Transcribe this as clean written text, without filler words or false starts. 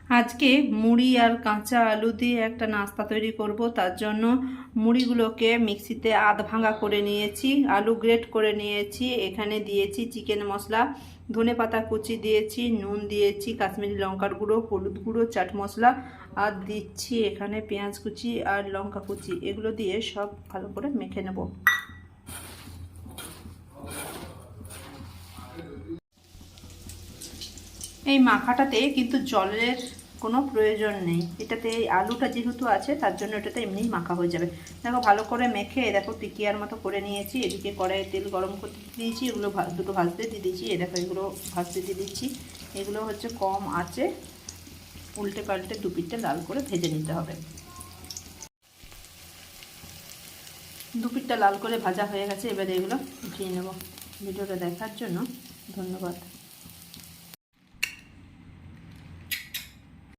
আজকে মুড়ি আর কাঁচা আলু দিয়ে একটা নাস্তা তৈরি করব। তার জন্য মুড়িগুলোকে মিক্সিতে আধ ভাঙা করে নিয়েছি, আলু গ্রেট করে নিয়েছি, এখানে দিয়েছি চিকেন মশলা, ধনেপাতা কুচি দিয়েছি, নুন দিয়েছি, কাশ্মীরি লঙ্কার গুঁড়ো, হলুদ গুঁড়ো, চাট মশলা, আর দিচ্ছি এখানে পেঁয়াজ কুচি আর লঙ্কা কুচি। এগুলো দিয়ে সব ভালো করে মেখে নেব। এই মাখাটাতে কিন্তু জলের কোনো প্রয়োজন নেই, এটাতে আলুটা যেহেতু আছে তার জন্য এটাতে এমনিই মাখা হয়ে যাবে। দেখো ভালো করে মেখে দেখো টিকিয়ার মতো করে নিয়েছি। এদিকে কড়াইয়ে তেল গরম করতে দিয়েছি, এগুলো দুটো ভাজতে দিয়ে দিয়েছি। এ দেখো এগুলো ভাজতে দিয়ে দিচ্ছি। এগুলো হচ্ছে কম আঁচে উল্টে পাল্টে দু পিঠটা লাল করে ভেজে নিতে হবে। দু পিঠটা লাল করে ভাজা হয়ে গেছে, এবারে এগুলো উঠিয়ে নেব। ভিডিওটা দেখার জন্য ধন্যবাদ।